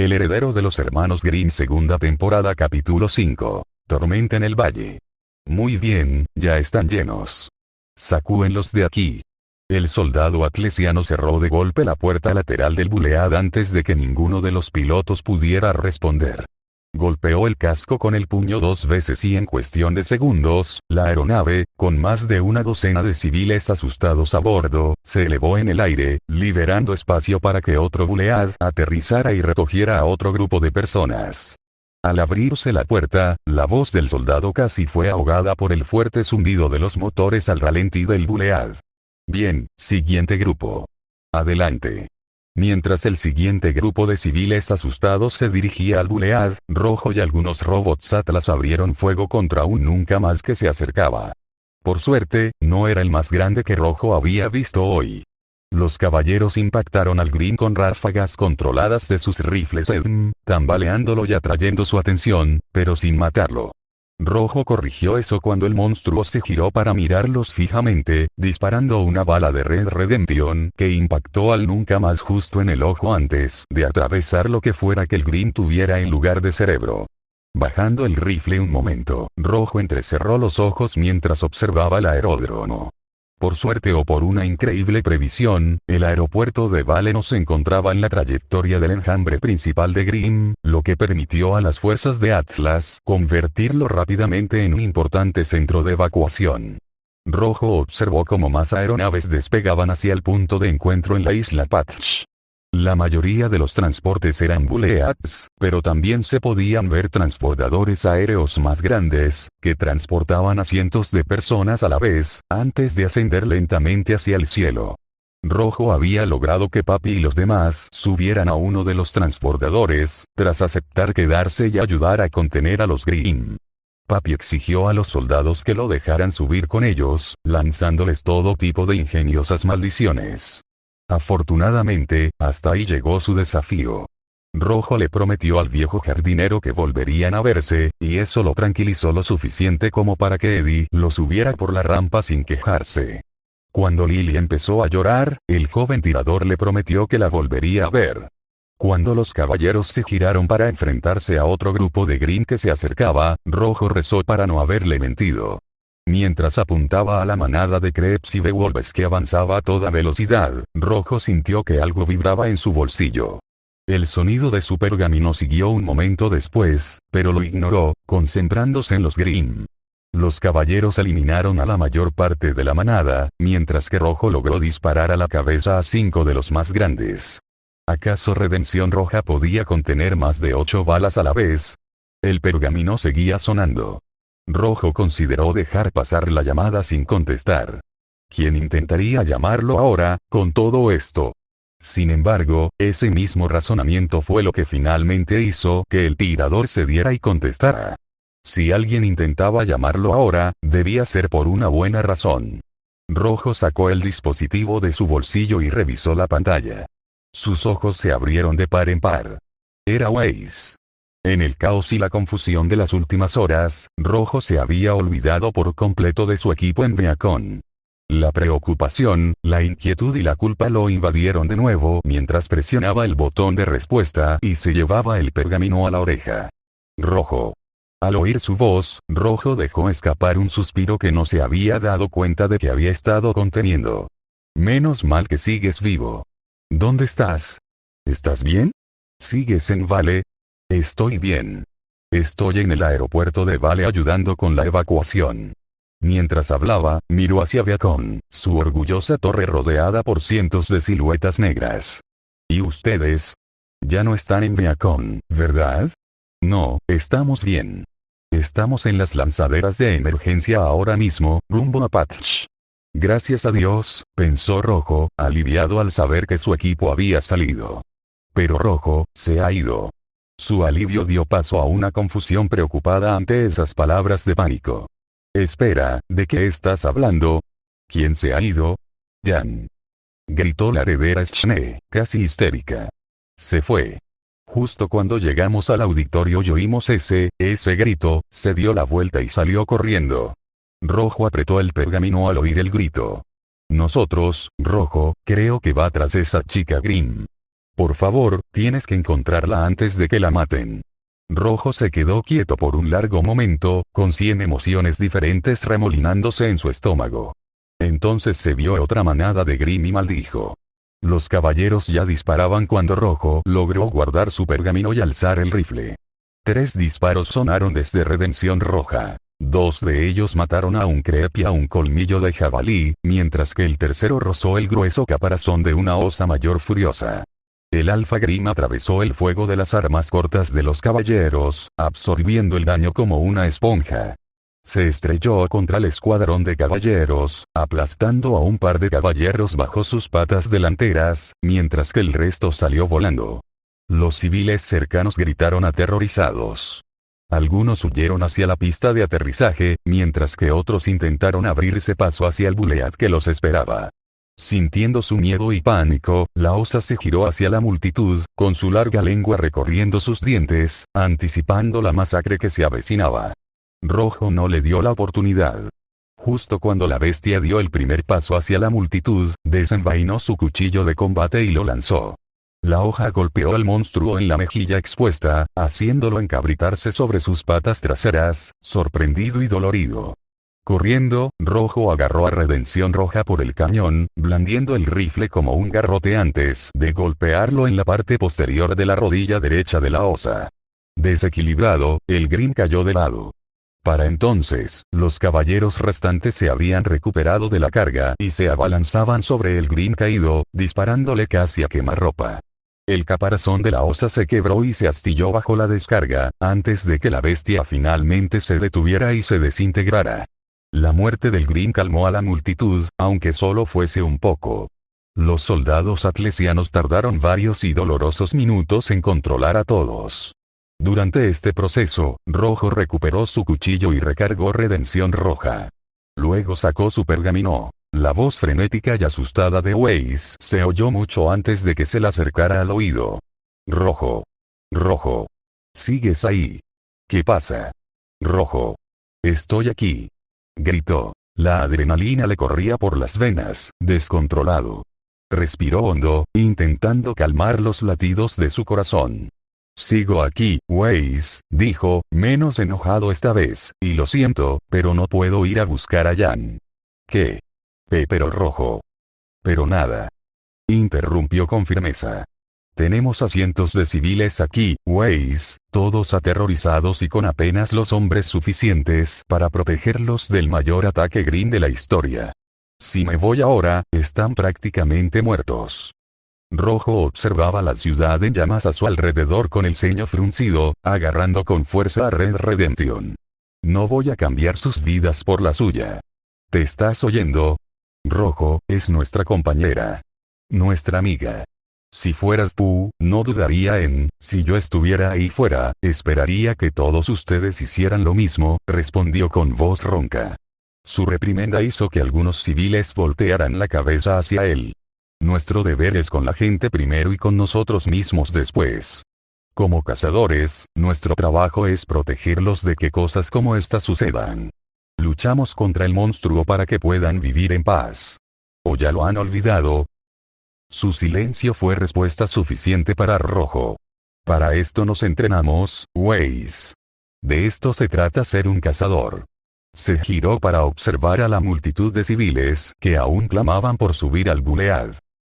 El heredero de los hermanos Grimm, segunda temporada, capítulo 5. Tormenta en el valle. Muy bien, ya están llenos. Sacúenlos de aquí. El soldado atlesiano cerró de golpe la puerta lateral del Bulead antes de que ninguno de los pilotos pudiera responder. Golpeó el casco con el puño 2 veces y en cuestión de segundos, la aeronave, con más de una docena de civiles asustados a bordo, se elevó en el aire, liberando espacio para que otro Bulead aterrizara y recogiera a otro grupo de personas. Al abrirse la puerta, la voz del soldado casi fue ahogada por el fuerte zumbido de los motores al ralentí del Bulead. Bien, siguiente grupo. Adelante. Mientras el siguiente grupo de civiles asustados se dirigía al Bulead rojo y algunos robots Atlas abrieron fuego contra un nunca más que se acercaba. Por suerte, no era el más grande que Rojo había visto hoy. Los caballeros impactaron al Grimm con ráfagas controladas de sus rifles EDM, tambaleándolo y atrayendo su atención, pero sin matarlo. Rojo corrigió eso cuando el monstruo se giró para mirarlos fijamente, disparando una bala de Red Redemption que impactó al nunca más justo en el ojo antes de atravesar lo que fuera que el Grimm tuviera en lugar de cerebro. Bajando el rifle un momento, Rojo entrecerró los ojos mientras observaba el aeródromo. Por suerte o por una increíble previsión, el aeropuerto de Vale no se encontraba en la trayectoria del enjambre principal de Grimm, lo que permitió a las fuerzas de Atlas convertirlo rápidamente en un importante centro de evacuación. Rojo observó cómo más aeronaves despegaban hacia el punto de encuentro en la isla Patch. La mayoría de los transportes eran Buleads, pero también se podían ver transportadores aéreos más grandes, que transportaban a cientos de personas a la vez, antes de ascender lentamente hacia el cielo. Rojo había logrado que Papi y los demás subieran a uno de los transportadores, tras aceptar quedarse y ayudar a contener a los Grimm. Papi exigió a los soldados que lo dejaran subir con ellos, lanzándoles todo tipo de ingeniosas maldiciones. Afortunadamente, hasta ahí llegó su desafío. Rojo le prometió al viejo jardinero que volverían a verse, y eso lo tranquilizó lo suficiente como para que Eddie lo subiera por la rampa sin quejarse. Cuando Lily empezó a llorar, el joven tirador le prometió que la volvería a ver. Cuando los caballeros se giraron para enfrentarse a otro grupo de Grimm que se acercaba, Rojo rezó para no haberle mentido. Mientras apuntaba a la manada de Krebs y Beowulfs que avanzaba a toda velocidad, Rojo sintió que algo vibraba en su bolsillo. El sonido de su pergamino siguió un momento después, pero lo ignoró, concentrándose en los Grimm. Los caballeros eliminaron a la mayor parte de la manada, mientras que Rojo logró disparar a la cabeza a 5 de los más grandes. ¿Acaso Redención Roja podía contener más de 8 balas a la vez? El pergamino seguía sonando. Rojo consideró dejar pasar la llamada sin contestar. ¿Quién intentaría llamarlo ahora, con todo esto? Sin embargo, ese mismo razonamiento fue lo que finalmente hizo que el tirador se diera y contestara. Si alguien intentaba llamarlo ahora, debía ser por una buena razón. Rojo sacó el dispositivo de su bolsillo y revisó la pantalla. Sus ojos se abrieron de par en par. Era Waze. En el caos y la confusión de las últimas horas, Rojo se había olvidado por completo de su equipo en Beacon. La preocupación, la inquietud y la culpa lo invadieron de nuevo mientras presionaba el botón de respuesta y se llevaba el pergamino a la oreja. Rojo. Al oír su voz, Rojo dejó escapar un suspiro que no se había dado cuenta de que había estado conteniendo. Menos mal que sigues vivo. ¿Dónde estás? ¿Estás bien? ¿Sigues en Vale? Estoy bien. Estoy en el aeropuerto de Vale ayudando con la evacuación. Mientras hablaba, miró hacia Beacon, su orgullosa torre rodeada por cientos de siluetas negras. ¿Y ustedes? Ya no están en Beacon, ¿verdad? No, estamos bien. Estamos en las lanzaderas de emergencia ahora mismo, rumbo a Patch. Gracias a Dios, pensó Rojo, aliviado al saber que su equipo había salido. Pero Rojo se ha ido. Su alivio dio paso a una confusión preocupada ante esas palabras de pánico. Espera, ¿de qué estás hablando? ¿Quién se ha ido? Jan. Gritó la heredera Schne, casi histérica. Se fue. Justo cuando llegamos al auditorio y oímos ese grito, se dio la vuelta y salió corriendo. Rojo apretó el pergamino al oír el grito. Nosotros, Rojo, creo que va tras esa chica Grimm. Por favor, tienes que encontrarla antes de que la maten. Rojo se quedó quieto por un largo momento, con 100 emociones diferentes remolinándose en su estómago. Entonces se vio otra manada de Grimm y maldijo. Los caballeros ya disparaban cuando Rojo logró guardar su pergamino y alzar el rifle. 3 disparos sonaron desde Redención Roja. 2 de ellos mataron a un creep y a un colmillo de jabalí, mientras que el tercero rozó el grueso caparazón de una osa mayor furiosa. El Alfa Grimm atravesó el fuego de las armas cortas de los caballeros, absorbiendo el daño como una esponja. Se estrelló contra el escuadrón de caballeros, aplastando a un par de caballeros bajo sus patas delanteras, mientras que el resto salió volando. Los civiles cercanos gritaron aterrorizados. Algunos huyeron hacia la pista de aterrizaje, mientras que otros intentaron abrirse paso hacia el bulead que los esperaba. Sintiendo su miedo y pánico, la osa se giró hacia la multitud, con su larga lengua recorriendo sus dientes, anticipando la masacre que se avecinaba. Rojo no le dio la oportunidad. Justo cuando la bestia dio el primer paso hacia la multitud, desenvainó su cuchillo de combate y lo lanzó. La hoja golpeó al monstruo en la mejilla expuesta, haciéndolo encabritarse sobre sus patas traseras, sorprendido y dolorido. Corriendo, Rojo agarró a Redención Roja por el cañón, blandiendo el rifle como un garrote antes de golpearlo en la parte posterior de la rodilla derecha de la osa. Desequilibrado, el Grimm cayó de lado. Para entonces, los caballeros restantes se habían recuperado de la carga y se abalanzaban sobre el Grimm caído, disparándole casi a quemarropa. El caparazón de la osa se quebró y se astilló bajo la descarga, antes de que la bestia finalmente se detuviera y se desintegrara. La muerte del Grimm calmó a la multitud, aunque solo fuese un poco. Los soldados atlesianos tardaron varios y dolorosos minutos en controlar a todos. Durante este proceso, Rojo recuperó su cuchillo y recargó Redención Roja. Luego sacó su pergamino. La voz frenética y asustada de Weiss se oyó mucho antes de que se le acercara al oído. Rojo. Rojo. ¿Sigues ahí? ¿Qué pasa? Rojo. Estoy aquí. Gritó. La adrenalina le corría por las venas, descontrolado. Respiró hondo, intentando calmar los latidos de su corazón. Sigo aquí, Weiss, dijo, menos enojado esta vez, y lo siento, pero no puedo ir a buscar a Jan. ¿Qué? Pero Rojo. Pero nada. Interrumpió con firmeza. Tenemos a cientos de civiles aquí, Weiss, todos aterrorizados y con apenas los hombres suficientes para protegerlos del mayor ataque Grimm de la historia. Si me voy ahora, están prácticamente muertos. Rojo observaba la ciudad en llamas a su alrededor con el ceño fruncido, agarrando con fuerza a Red Redemption. No voy a cambiar sus vidas por la suya. ¿Te estás oyendo? Rojo, es nuestra compañera. Nuestra amiga. Si fueras tú, no dudaría en, si yo estuviera ahí fuera, esperaría que todos ustedes hicieran lo mismo, respondió con voz ronca. Su reprimenda hizo que algunos civiles voltearan la cabeza hacia él. Nuestro deber es con la gente primero y con nosotros mismos después. Como cazadores, nuestro trabajo es protegerlos de que cosas como esta sucedan. Luchamos contra el monstruo para que puedan vivir en paz. ¿O ya lo han olvidado? Su silencio fue respuesta suficiente para Rojo. Para esto nos entrenamos, Weiss. De esto se trata ser un cazador. Se giró para observar a la multitud de civiles que aún clamaban por subir al bulead.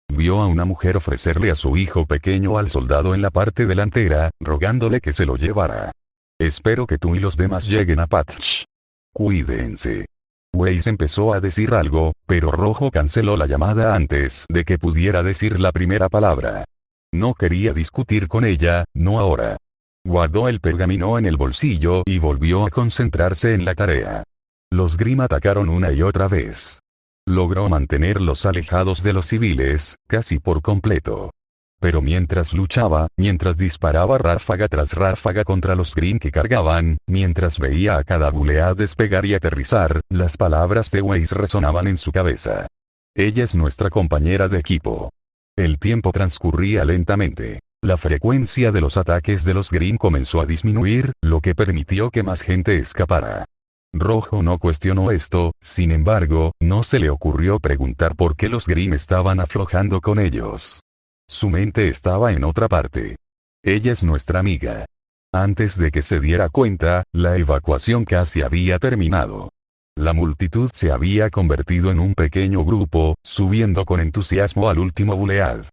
Vio a una mujer ofrecerle a su hijo pequeño al soldado en la parte delantera, rogándole que se lo llevara. Espero que tú y los demás lleguen a Patch. Cuídense. Weiss empezó a decir algo, pero Rojo canceló la llamada antes de que pudiera decir la primera palabra. No quería discutir con ella, no ahora. Guardó el pergamino en el bolsillo y volvió a concentrarse en la tarea. Los Grimm atacaron una y otra vez. Logró mantenerlos alejados de los civiles, casi por completo. Pero mientras luchaba, mientras disparaba ráfaga tras ráfaga contra los Grimm que cargaban, mientras veía a cada bulead despegar y aterrizar, las palabras de Weiss resonaban en su cabeza. Ella es nuestra compañera de equipo. El tiempo transcurría lentamente. La frecuencia de los ataques de los Grimm comenzó a disminuir, lo que permitió que más gente escapara. Rojo no cuestionó esto, sin embargo, no se le ocurrió preguntar por qué los Grimm estaban aflojando con ellos. Su mente estaba en otra parte. Ella es nuestra amiga. Antes de que se diera cuenta, la evacuación casi había terminado. La multitud se había convertido en un pequeño grupo, subiendo con entusiasmo al último bulead.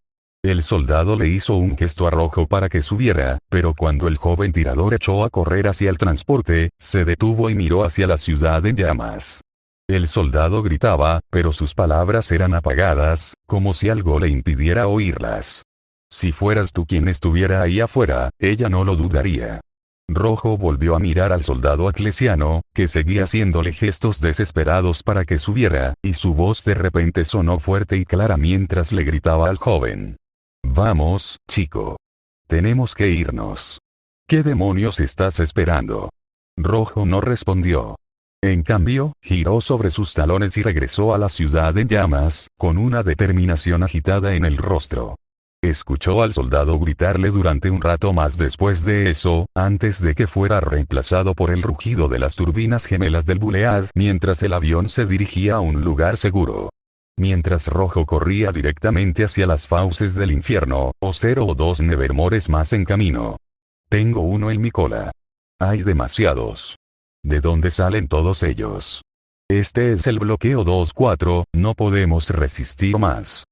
El soldado le hizo un gesto a Rojo para que subiera, pero cuando el joven tirador echó a correr hacia el transporte, se detuvo y miró hacia la ciudad en llamas. El soldado gritaba, pero sus palabras eran apagadas, como si algo le impidiera oírlas. Si fueras tú quien estuviera ahí afuera, ella no lo dudaría. Rojo volvió a mirar al soldado atlesiano, que seguía haciéndole gestos desesperados para que subiera, y su voz de repente sonó fuerte y clara mientras le gritaba al joven. Vamos, chico. Tenemos que irnos. ¿Qué demonios estás esperando? Rojo no respondió. En cambio, giró sobre sus talones y regresó a la ciudad en llamas, con una determinación agitada en el rostro. Escuchó al soldado gritarle durante un rato más después de eso, antes de que fuera reemplazado por el rugido de las turbinas gemelas del bulead mientras el avión se dirigía a un lugar seguro. Mientras Rojo corría directamente hacia las fauces del infierno, o 0 o 2 Nevermores más en camino. Tengo uno en mi cola. Hay demasiados. ¿De dónde salen todos ellos? Este es el bloqueo 2-4, no podemos resistir más.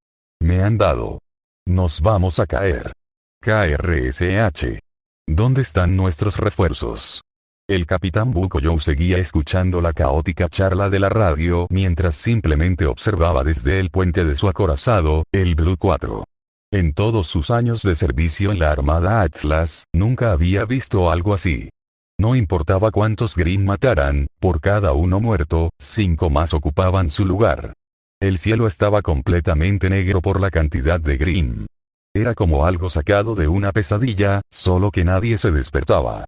Me han dado. Nos vamos a caer. KRSH. ¿Dónde están nuestros refuerzos? El capitán Bukoyo seguía escuchando la caótica charla de la radio mientras simplemente observaba desde el puente de su acorazado, el Blue 4. En todos sus años de servicio en la Armada Atlas, nunca había visto algo así. No importaba cuántos Grimm mataran, por cada uno muerto, 5 más ocupaban su lugar. El cielo estaba completamente negro por la cantidad de Grimm. Era como algo sacado de una pesadilla, solo que nadie se despertaba.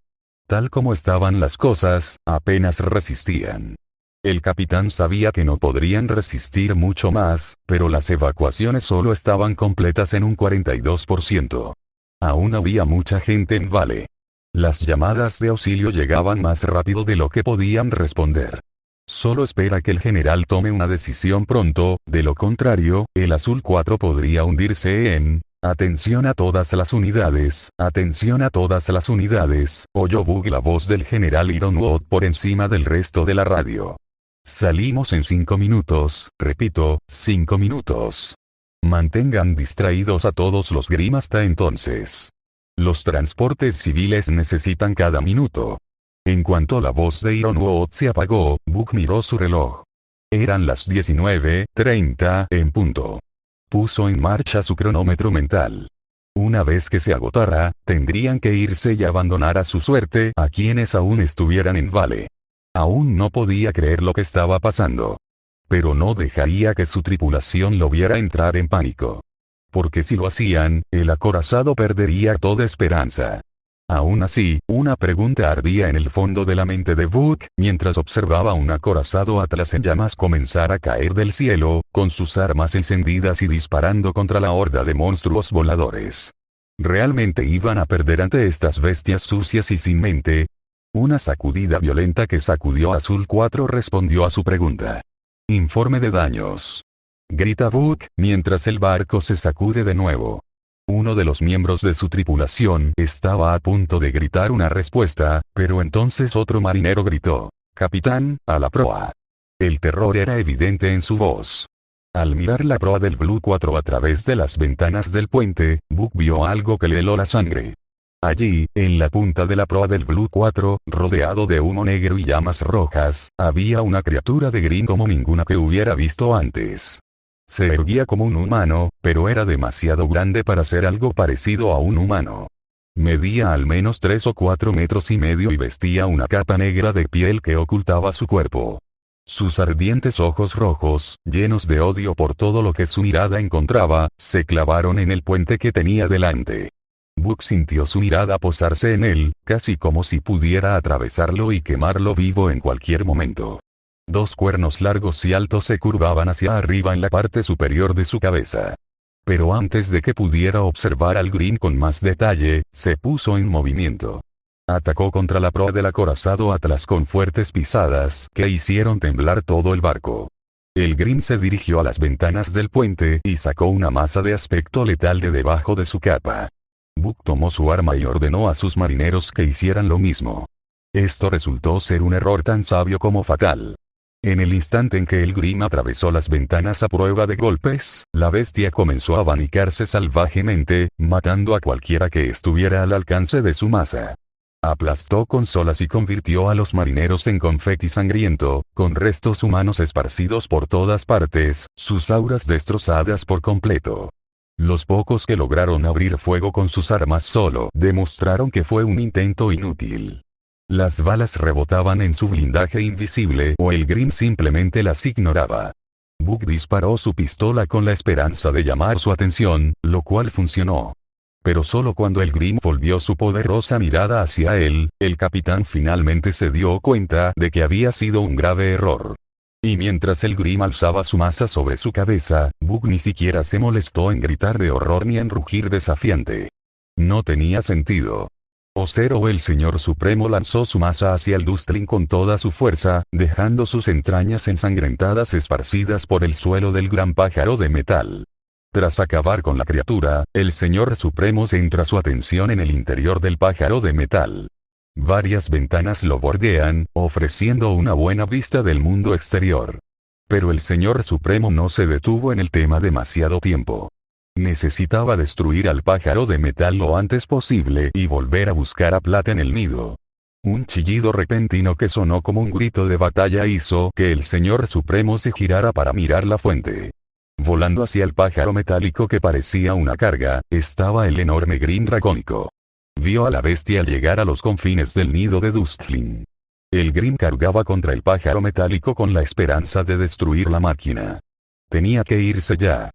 Tal como estaban las cosas, apenas resistían. El capitán sabía que no podrían resistir mucho más, pero las evacuaciones solo estaban completas en un 42%. Aún había mucha gente en Vale. Las llamadas de auxilio llegaban más rápido de lo que podían responder. Solo espera que el general tome una decisión pronto, de lo contrario, el Azul 4 podría hundirse en... Atención a todas las unidades, atención a todas las unidades, oyó Bug la voz del general Ironwood por encima del resto de la radio. Salimos en 5 minutos, repito, 5 minutos. Mantengan distraídos a todos los Grimm hasta entonces. Los transportes civiles necesitan cada minuto. En cuanto la voz de Ironwood se apagó, Bug miró su reloj. Eran las 19:30 en punto. Puso en marcha su cronómetro mental. Una vez que se agotara, tendrían que irse y abandonar a su suerte a quienes aún estuvieran en Vale. Aún no podía creer lo que estaba pasando. Pero no dejaría que su tripulación lo viera entrar en pánico. Porque si lo hacían, el acorazado perdería toda esperanza. Aún así, una pregunta ardía en el fondo de la mente de Bug, mientras observaba un acorazado Atlas en llamas comenzar a caer del cielo, con sus armas encendidas y disparando contra la horda de monstruos voladores. ¿Realmente iban a perder ante estas bestias sucias y sin mente? Una sacudida violenta que sacudió a Azul 4 respondió a su pregunta. Informe de daños. Grita Bug, mientras el barco se sacude de nuevo. Uno de los miembros de su tripulación estaba a punto de gritar una respuesta, pero entonces otro marinero gritó, «Capitán, a la proa». El terror era evidente en su voz. Al mirar la proa del Blue 4 a través de las ventanas del puente, Bug vio algo que le heló la sangre. Allí, en la punta de la proa del Blue 4, rodeado de humo negro y llamas rojas, había una criatura de Grimm como ninguna que hubiera visto antes. Se erguía como un humano, pero era demasiado grande para ser algo parecido a un humano. Medía al menos 3 o 4 metros y medio y vestía una capa negra de piel que ocultaba su cuerpo. Sus ardientes ojos rojos, llenos de odio por todo lo que su mirada encontraba, se clavaron en el puente que tenía delante. Bug sintió su mirada posarse en él, casi como si pudiera atravesarlo y quemarlo vivo en cualquier momento. 2 cuernos largos y altos se curvaban hacia arriba en la parte superior de su cabeza. Pero antes de que pudiera observar al Grimm con más detalle, se puso en movimiento. Atacó contra la proa del acorazado Atlas con fuertes pisadas que hicieron temblar todo el barco. El Grim se dirigió a las ventanas del puente y sacó una masa de aspecto letal de debajo de su capa. Book tomó su arma y ordenó a sus marineros que hicieran lo mismo. Esto resultó ser un error tan sabio como fatal. En el instante en que el Grim atravesó las ventanas a prueba de golpes, la bestia comenzó a abanicarse salvajemente, matando a cualquiera que estuviera al alcance de su masa. Aplastó consolas y convirtió a los marineros en confeti sangriento, con restos humanos esparcidos por todas partes, sus auras destrozadas por completo. Los pocos que lograron abrir fuego con sus armas solo demostraron que fue un intento inútil. Las balas rebotaban en su blindaje invisible o el Grim simplemente las ignoraba. Book disparó su pistola con la esperanza de llamar su atención, lo cual funcionó. Pero solo cuando el Grim volvió su poderosa mirada hacia él, el capitán finalmente se dio cuenta de que había sido un grave error. Y mientras el Grim alzaba su masa sobre su cabeza, Book ni siquiera se molestó en gritar de horror ni en rugir desafiante. No tenía sentido. Ocero, el Señor Supremo, lanzó su masa hacia el Dustling con toda su fuerza, dejando sus entrañas ensangrentadas esparcidas por el suelo del gran pájaro de metal. Tras acabar con la criatura, el Señor Supremo centra su atención en el interior del pájaro de metal. Varias ventanas lo bordean, ofreciendo una buena vista del mundo exterior. Pero el Señor Supremo no se detuvo en el tema demasiado tiempo. Necesitaba destruir al pájaro de metal lo antes posible y volver a buscar a Plata en el nido. Un chillido repentino que sonó como un grito de batalla hizo que el Señor Supremo se girara para mirar la fuente. Volando hacia el pájaro metálico que parecía una carga, estaba el enorme Grim dracónico. Vio a la bestia llegar a los confines del nido de Dustling. El Grim cargaba contra el pájaro metálico con la esperanza de destruir la máquina. Tenía que irse ya.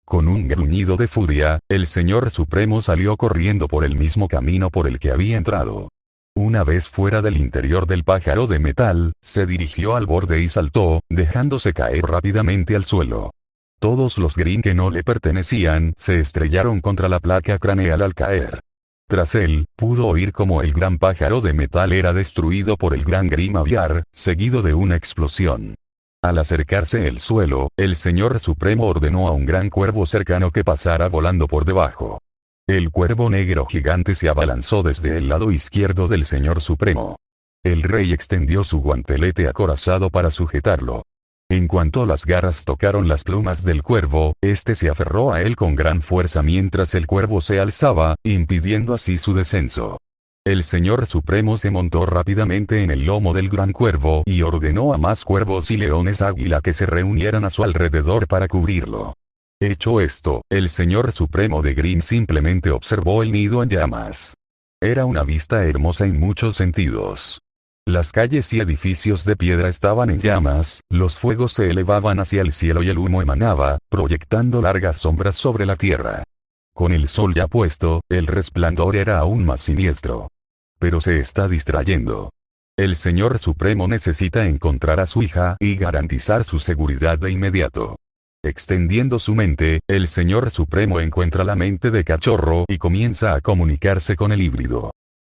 Con un gruñido de furia, el Señor Supremo salió corriendo por el mismo camino por el que había entrado. Una vez fuera del interior del pájaro de metal, se dirigió al borde y saltó, dejándose caer rápidamente al suelo. Todos los Grim que no le pertenecían se estrellaron contra la placa craneal al caer. Tras él, pudo oír cómo el gran pájaro de metal era destruido por el gran Grim aviar, seguido de una explosión. Al acercarse el suelo, el Señor Supremo ordenó a un gran cuervo cercano que pasara volando por debajo. El cuervo negro gigante se abalanzó desde el lado izquierdo del Señor Supremo. El rey extendió su guantelete acorazado para sujetarlo. En cuanto las garras tocaron las plumas del cuervo, este se aferró a él con gran fuerza mientras el cuervo se alzaba, impidiendo así su descenso. El Señor Supremo se montó rápidamente en el lomo del gran cuervo y ordenó a más cuervos y leones águila que se reunieran a su alrededor para cubrirlo. Hecho esto, el Señor Supremo de Grim simplemente observó el nido en llamas. Era una vista hermosa en muchos sentidos. Las calles y edificios de piedra estaban en llamas, los fuegos se elevaban hacia el cielo y el humo emanaba, proyectando largas sombras sobre la tierra. Con el sol ya puesto, el resplandor era aún más siniestro. Pero se está distrayendo. El Señor Supremo necesita encontrar a su hija y garantizar su seguridad de inmediato. Extendiendo su mente, el Señor Supremo encuentra la mente de Cachorro y comienza a comunicarse con el híbrido.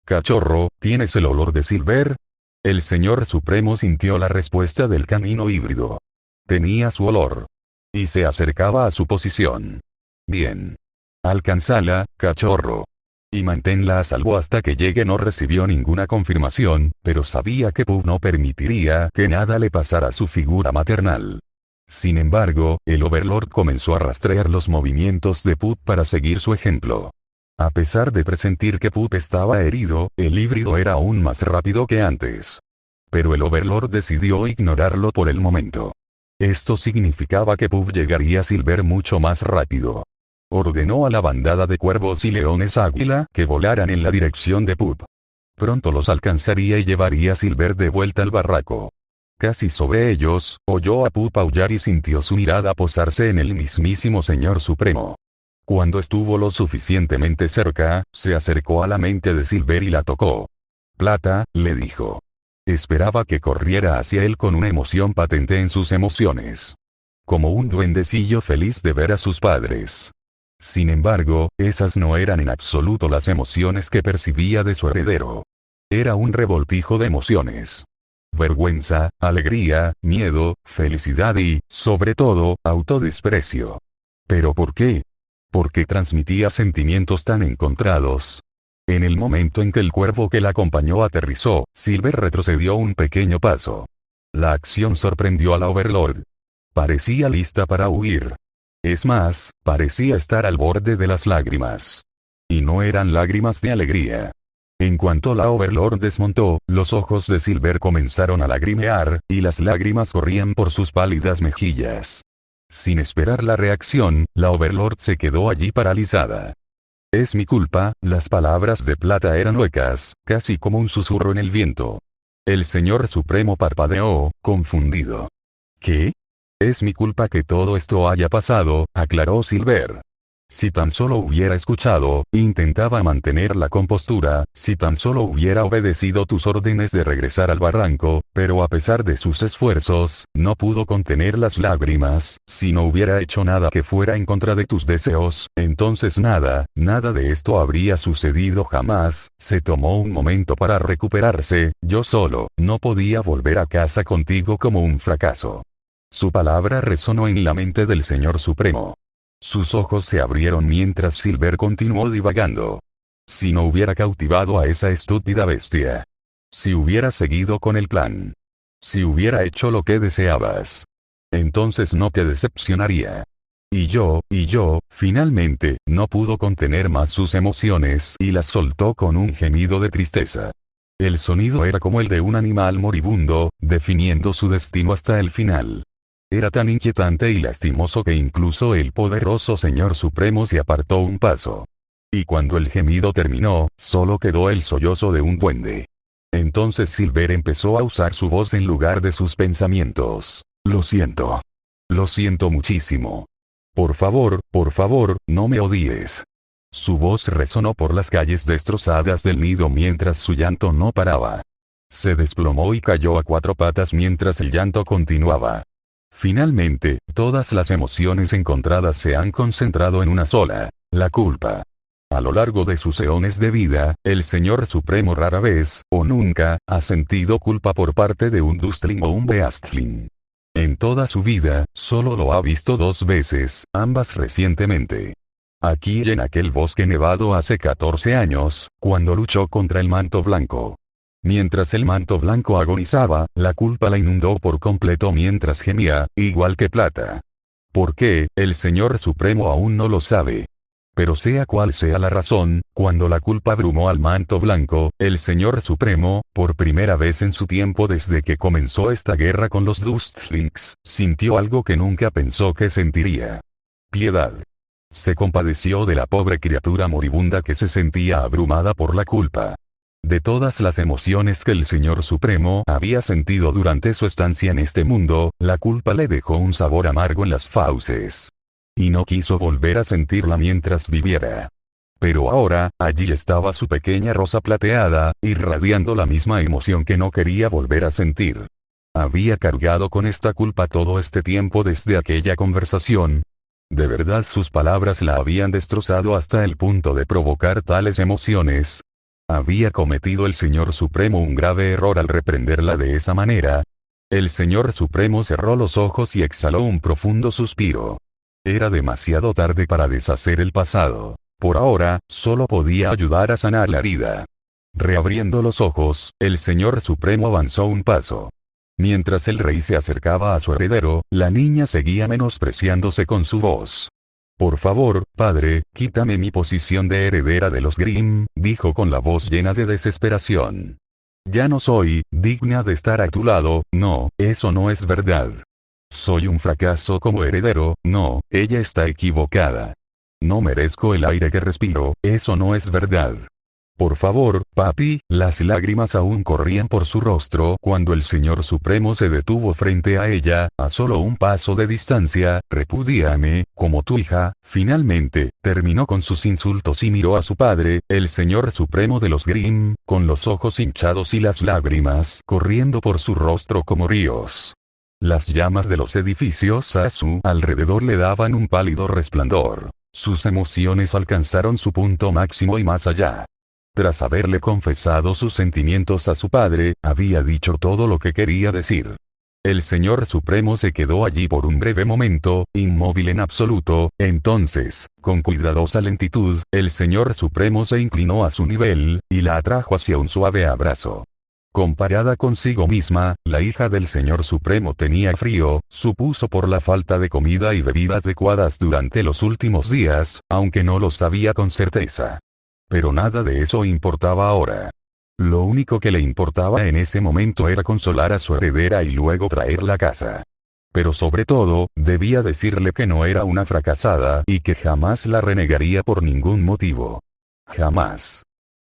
Cachorro, ¿tienes el olor de Silver? El Señor Supremo sintió la respuesta del canino híbrido. Tenía su olor. Y se acercaba a su posición. Bien. Alcánzala, Cachorro. Y manténla a salvo hasta que llegue. No recibió ninguna confirmación, pero sabía que Pup no permitiría que nada le pasara a su figura maternal. Sin embargo, el Overlord comenzó a rastrear los movimientos de Pup para seguir su ejemplo. A pesar de presentir que Pup estaba herido, el híbrido era aún más rápido que antes. Pero el Overlord decidió ignorarlo por el momento. Esto significaba que Pup llegaría a Silver mucho más rápido. Ordenó a la bandada de cuervos y leones águila que volaran en la dirección de Pup. Pronto los alcanzaría y llevaría a Silver de vuelta al barraco. Casi sobre ellos, oyó a Pup aullar y sintió su mirada posarse en el mismísimo Señor Supremo. Cuando estuvo lo suficientemente cerca, se acercó a la mente de Silver y la tocó. Plata, le dijo. Esperaba que corriera hacia él con una emoción patente en sus emociones. Como un duendecillo feliz de ver a sus padres. Sin embargo, esas no eran en absoluto las emociones que percibía de su heredero. Era un revoltijo de emociones. vergüenza, alegría, miedo, felicidad y, sobre todo, autodesprecio. ¿Pero por qué? Porque transmitía sentimientos tan encontrados. En el momento en que el cuervo que la acompañó aterrizó, Silver retrocedió un pequeño paso. La acción sorprendió a la Overlord. Parecía lista para huir. Es más, parecía estar al borde de las lágrimas. Y no eran lágrimas de alegría. En cuanto la Overlord desmontó, los ojos de Silver comenzaron a lagrimear, y las lágrimas corrían por sus pálidas mejillas. Sin esperar la reacción, la Overlord se quedó allí paralizada. Es mi culpa, las palabras de plata eran huecas, casi como un susurro en el viento. El Señor Supremo parpadeó, confundido. ¿Qué? Es mi culpa que todo esto haya pasado, aclaró Silver. Si tan solo hubiera escuchado, intentaba mantener la compostura, si tan solo hubiera obedecido tus órdenes de regresar al barranco, pero a pesar de sus esfuerzos, no pudo contener las lágrimas, si no hubiera hecho nada que fuera en contra de tus deseos, entonces nada de esto habría sucedido jamás. Se tomó un momento para recuperarse, yo solo, no podía volver a casa contigo como un fracaso. Su palabra resonó en la mente del Señor Supremo. Sus ojos se abrieron mientras Silver continuó divagando. Si no hubiera cautivado a esa estúpida bestia. Si hubiera seguido con el plan. Si hubiera hecho lo que deseabas. Entonces no te decepcionaría. Y yo, finalmente, no pudo contener más sus emociones y las soltó con un gemido de tristeza. El sonido era como el de un animal moribundo, definiendo su destino hasta el final. Era tan inquietante y lastimoso que incluso el poderoso Señor Supremo se apartó un paso. Y cuando el gemido terminó, solo quedó el sollozo de un duende. Entonces Silver empezó a usar su voz en lugar de sus pensamientos. Lo siento. Lo siento muchísimo. Por favor, no me odies. Su voz resonó por las calles destrozadas del nido mientras su llanto no paraba. Se desplomó y cayó a cuatro patas mientras el llanto continuaba. Finalmente, todas las emociones encontradas se han concentrado en una sola, la culpa. A lo largo de sus eones de vida, el Señor Supremo rara vez, o nunca, ha sentido culpa por parte de un Dustling o un Beastling. En toda su vida, solo lo ha visto 2 veces, ambas recientemente. Aquí y en aquel bosque nevado hace 14 años, cuando luchó contra el Manto Blanco. Mientras el Manto Blanco agonizaba, la culpa la inundó por completo mientras gemía, igual que Plata. ¿Por qué? El Señor Supremo aún no lo sabe. Pero sea cual sea la razón, cuando la culpa abrumó al Manto Blanco, el Señor Supremo, por primera vez en su tiempo desde que comenzó esta guerra con los Dustlings, sintió algo que nunca pensó que sentiría. Piedad. Se compadeció de la pobre criatura moribunda que se sentía abrumada por la culpa. De todas las emociones que el Señor Supremo había sentido durante su estancia en este mundo, la culpa le dejó un sabor amargo en las fauces. Y no quiso volver a sentirla mientras viviera. Pero ahora, allí estaba su pequeña rosa plateada, irradiando la misma emoción que no quería volver a sentir. Había cargado con esta culpa todo este tiempo desde aquella conversación. De verdad sus palabras la habían destrozado hasta el punto de provocar tales emociones. ¿Había cometido el Señor Supremo un grave error al reprenderla de esa manera? El Señor Supremo cerró los ojos y exhaló un profundo suspiro. Era demasiado tarde para deshacer el pasado. Por ahora, solo podía ayudar a sanar la herida. Reabriendo los ojos, el Señor Supremo avanzó un paso. Mientras el rey se acercaba a su heredero, la niña seguía menospreciándose con su voz. Por favor, padre, quítame mi posición de heredera de los Grimm, dijo con la voz llena de desesperación. Ya no soy digna de estar a tu lado, no, eso no es verdad. Soy un fracaso como heredero, no, ella está equivocada. No merezco el aire que respiro, eso no es verdad. Por favor, papi, las lágrimas aún corrían por su rostro cuando el Señor Supremo se detuvo frente a ella, a solo un paso de distancia. Repudíame, como tu hija. Finalmente, terminó con sus insultos y miró a su padre, el Señor Supremo de los Grimm, con los ojos hinchados y las lágrimas corriendo por su rostro como ríos. Las llamas de los edificios a su alrededor le daban un pálido resplandor. Sus emociones alcanzaron su punto máximo y más allá. Tras haberle confesado sus sentimientos a su padre, había dicho todo lo que quería decir. El Señor Supremo se quedó allí por un breve momento, inmóvil en absoluto. Entonces, con cuidadosa lentitud, el Señor Supremo se inclinó a su nivel, y la atrajo hacia un suave abrazo. Comparada consigo misma, la hija del Señor Supremo tenía frío, supuso por la falta de comida y bebida adecuadas durante los últimos días, aunque no lo sabía con certeza. Pero nada de eso importaba ahora. Lo único que le importaba en ese momento era consolar a su heredera y luego traerla a casa. Pero sobre todo, debía decirle que no era una fracasada y que jamás la renegaría por ningún motivo. Jamás.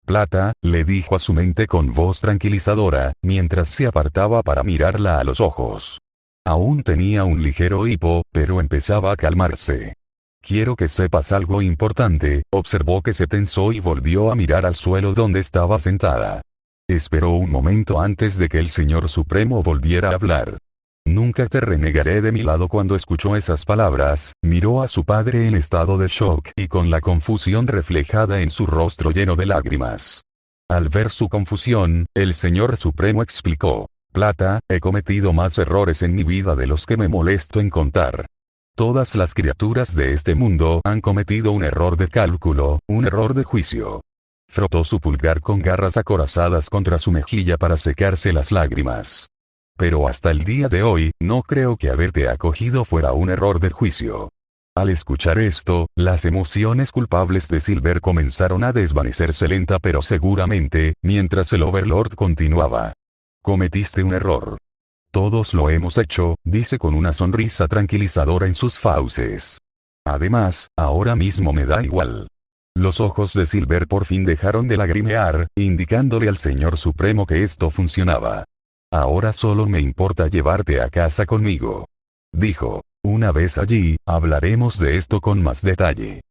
Plata, le dijo a su mente con voz tranquilizadora, mientras se apartaba para mirarla a los ojos. Aún tenía un ligero hipo, pero empezaba a calmarse. Quiero que sepas algo importante, observó que se tensó y volvió a mirar al suelo donde estaba sentada. Esperó un momento antes de que el Señor Supremo volviera a hablar. Nunca te renegaré de mi lado. Cuando escuchó esas palabras, miró a su padre en estado de shock y con la confusión reflejada en su rostro lleno de lágrimas. Al ver su confusión, el Señor Supremo explicó: Plata, he cometido más errores en mi vida de los que me molesto en contar. Todas las criaturas de este mundo han cometido un error de cálculo, un error de juicio. Frotó su pulgar con garras acorazadas contra su mejilla para secarse las lágrimas. Pero hasta el día de hoy, no creo que haberte acogido fuera un error de juicio. Al escuchar esto, las emociones culpables de Silver comenzaron a desvanecerse lenta pero seguramente, mientras el Overlord continuaba. Cometiste un error. Todos lo hemos hecho, dice con una sonrisa tranquilizadora en sus fauces. Además, ahora mismo me da igual. Los ojos de Silver por fin dejaron de lagrimear, indicándole al Señor Supremo que esto funcionaba. Ahora solo me importa llevarte a casa conmigo. Dijo. Una vez allí, hablaremos de esto con más detalle.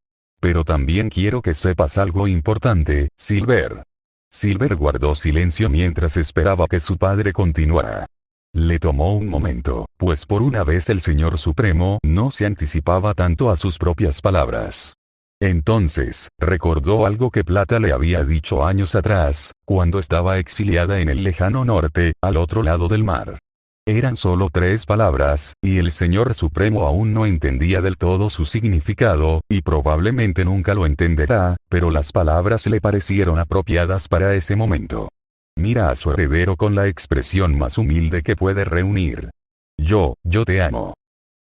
Pero también quiero que sepas algo importante, Silver. Silver guardó silencio mientras esperaba que su padre continuara. Le tomó un momento, pues por una vez el Señor Supremo no se anticipaba tanto a sus propias palabras. Entonces, recordó algo que Plata le había dicho años atrás, cuando estaba exiliada en el lejano norte, al otro lado del mar. Eran solo 3 palabras, y el Señor Supremo aún no entendía del todo su significado, y probablemente nunca lo entenderá, pero las palabras le parecieron apropiadas para ese momento. Mira a su heredero con la expresión más humilde que puede reunir. Yo te amo.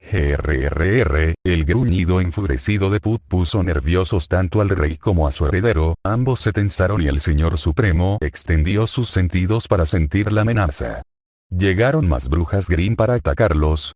Grrr, el gruñido enfurecido de Put puso nerviosos tanto al rey como a su heredero, ambos se tensaron y el Señor Supremo extendió sus sentidos para sentir la amenaza. Llegaron más brujas Grimm para atacarlos.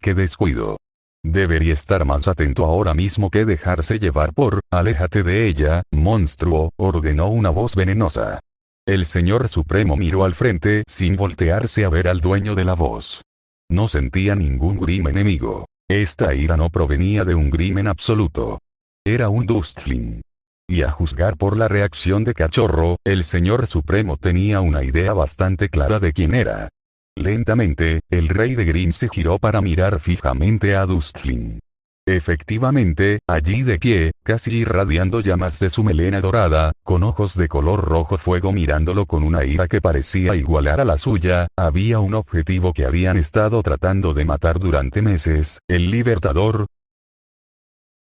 ¡Qué descuido! Debería estar más atento ahora mismo que dejarse llevar por, aléjate de ella, monstruo, ordenó una voz venenosa. El Señor Supremo miró al frente sin voltearse a ver al dueño de la voz. No sentía ningún Grimm enemigo. Esta ira no provenía de un Grimm en absoluto. Era un Dustling. Y a juzgar por la reacción de Cachorro, el Señor Supremo tenía una idea bastante clara de quién era. Lentamente, el rey de Grimm se giró para mirar fijamente a Dustling. Efectivamente, allí de pie, casi irradiando llamas de su melena dorada, con ojos de color rojo fuego mirándolo con una ira que parecía igualar a la suya, había un objetivo que habían estado tratando de matar durante meses, el Libertador,